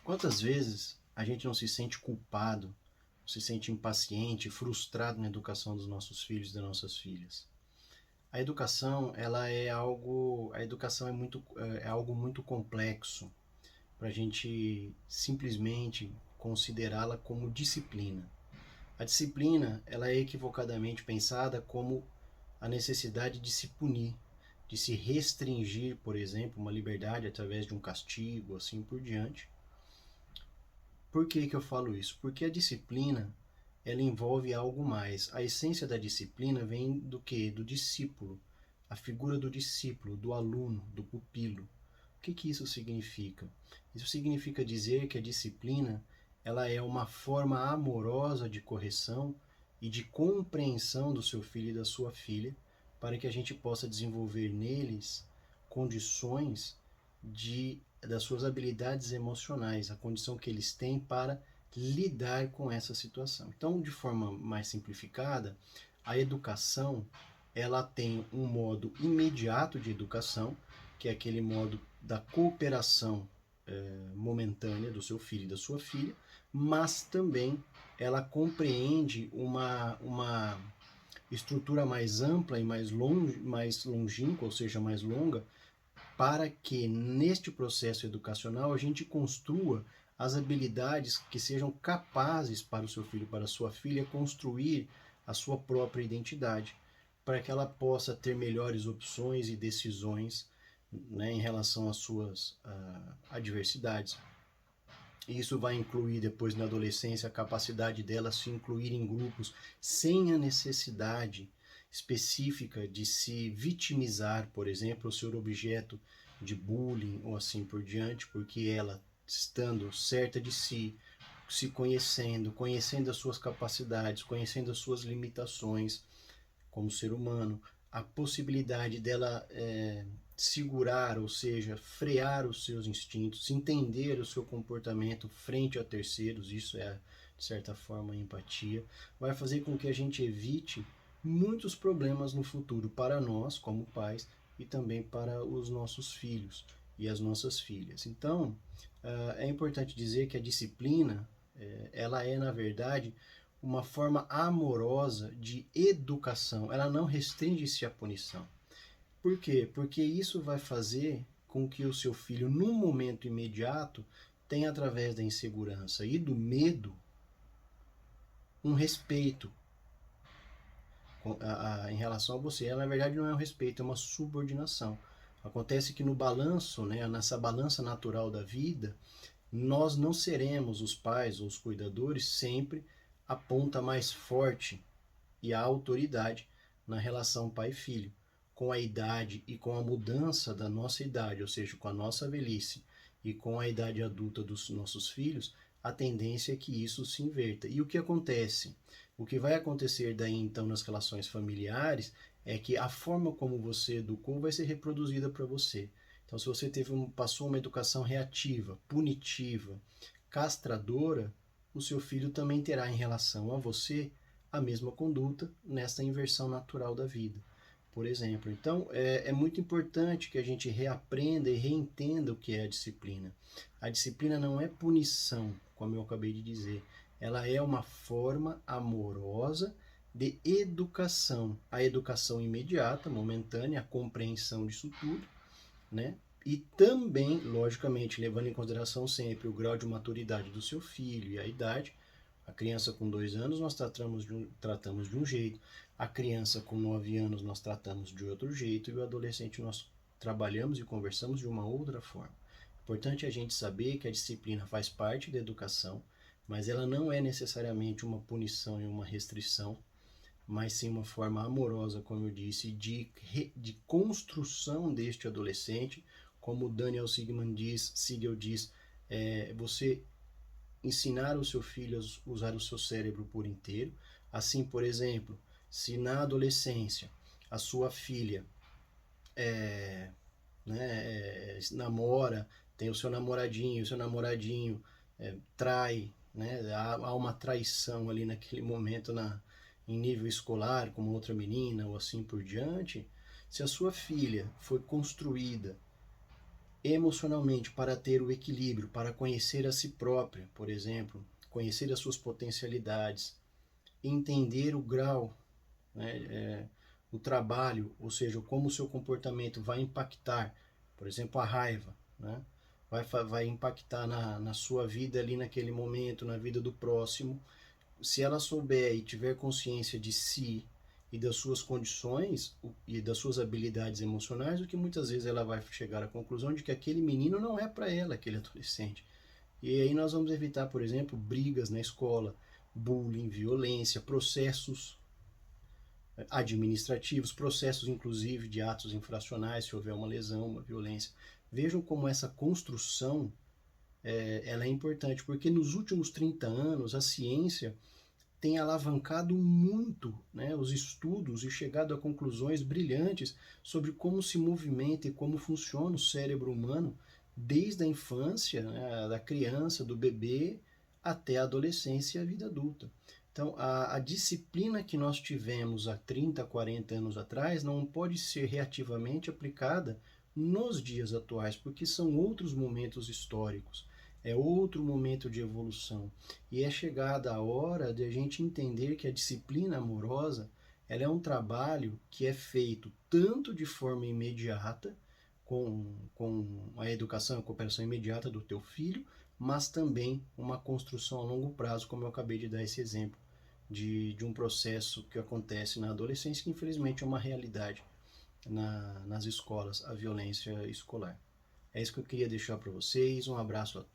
Quantas vezes a gente não se sente culpado, se sente impaciente, frustrado na educação dos nossos filhos e das nossas filhas? A educação, a educação é algo muito complexo para a gente simplesmente considerá-la como disciplina. A disciplina, ela é equivocadamente pensada como a necessidade de se punir, de se restringir, por exemplo, uma liberdade através de um castigo, assim por diante. Por que eu falo isso? Porque a disciplina, ela envolve algo mais. A essência da disciplina vem do que? Do discípulo. A figura do discípulo, do aluno, do pupilo. O que isso significa? Isso significa dizer que a disciplina, ela é uma forma amorosa de correção e de compreensão do seu filho e da sua filha, para que a gente possa desenvolver neles condições das suas habilidades emocionais, a condição que eles têm para lidar com essa situação. Então, de forma mais simplificada, a educação, ela tem um modo imediato de educação, que é aquele modo da cooperação momentânea do seu filho e da sua filha, mas também ela compreende uma estrutura mais ampla e mais longínqua, ou seja, mais longa, para que neste processo educacional a gente construa as habilidades que sejam capazes para o seu filho, para a sua filha, construir a sua própria identidade, para que ela possa ter melhores opções e decisões, né, em relação às suas adversidades. Isso vai incluir depois na adolescência a capacidade dela se incluir em grupos sem a necessidade específica de se vitimizar, por exemplo, ou ser objeto de bullying ou assim por diante, porque ela, estando certa de si, se conhecendo, conhecendo as suas capacidades, conhecendo as suas limitações como ser humano, a possibilidade dela segurar, ou seja, frear os seus instintos, entender o seu comportamento frente a terceiros, isso é, de certa forma, empatia, vai fazer com que a gente evite muitos problemas no futuro para nós, como pais, e também para os nossos filhos e as nossas filhas. Então, é importante dizer que a disciplina, ela é, na verdade, uma forma amorosa de educação. Ela não restringe-se à punição. Por quê? Porque isso vai fazer com que o seu filho, num momento imediato, tenha, através da insegurança e do medo, um respeito em relação a você. Ela, na verdade, não é um respeito, é uma subordinação. Acontece que no balanço, né, nessa balança natural da vida, nós não seremos os pais ou os cuidadores sempre a ponta mais forte e a autoridade na relação pai-filho. Com a idade e com a mudança da nossa idade, ou seja, com a nossa velhice e com a idade adulta dos nossos filhos, a tendência é que isso se inverta. E o que acontece? O que vai acontecer daí então nas relações familiares é que a forma como você educou vai ser reproduzida para você. Então, se você passou uma educação reativa, punitiva, castradora, o seu filho também terá em relação a você a mesma conduta nessa inversão natural da vida, por exemplo. Então, é muito importante que a gente reaprenda e reentenda o que é a disciplina. A disciplina não é punição, como eu acabei de dizer. Ela é uma forma amorosa de educação. A educação imediata, momentânea, a compreensão disso tudo, né? E também, logicamente, levando em consideração sempre o grau de maturidade do seu filho e a idade. A criança com 2 anos nós tratamos de um jeito, a criança com 9 anos nós tratamos de outro jeito e o adolescente nós trabalhamos e conversamos de uma outra forma. Importante a gente saber que a disciplina faz parte da educação, mas ela não é necessariamente uma punição e uma restrição, mas sim uma forma amorosa, como eu disse, de construção deste adolescente, como Daniel Siegel diz, você ensinar o seu filho a usar o seu cérebro por inteiro. Assim, por exemplo, se na adolescência a sua filha namora, tem o seu namoradinho trai, né, há uma traição ali naquele momento em nível escolar com uma outra menina ou assim por diante, se a sua filha foi construída emocionalmente, para ter o equilíbrio, para conhecer a si própria, por exemplo, conhecer as suas potencialidades, entender o grau, né, o trabalho, ou seja, como o seu comportamento vai impactar, por exemplo, a raiva, né? Vai impactar na sua vida ali naquele momento, na vida do próximo. Se ela souber e tiver consciência de si e das suas condições e das suas habilidades emocionais, o que muitas vezes ela vai chegar à conclusão de que aquele menino não é para ela, aquele adolescente. E aí nós vamos evitar, por exemplo, brigas na escola, bullying, violência, processos administrativos, processos inclusive de atos infracionais, se houver uma lesão, uma violência. Vejam como essa construção ela é importante, porque nos últimos 30 anos a ciência tem alavancado muito, né, os estudos e chegado a conclusões brilhantes sobre como se movimenta e como funciona o cérebro humano desde a infância, né, da criança, do bebê, até a adolescência e a vida adulta. Então, a disciplina que nós tivemos há 30, 40 anos atrás não pode ser reativamente aplicada nos dias atuais, porque são outros momentos históricos, é outro momento de evolução. E é chegada a hora de a gente entender que a disciplina amorosa ela é um trabalho que é feito tanto de forma imediata, com a educação, a cooperação imediata do teu filho, mas também uma construção a longo prazo, como eu acabei de dar esse exemplo, de um processo que acontece na adolescência, que infelizmente é uma realidade nas escolas, a violência escolar. É isso que eu queria deixar para vocês. Um abraço a todos.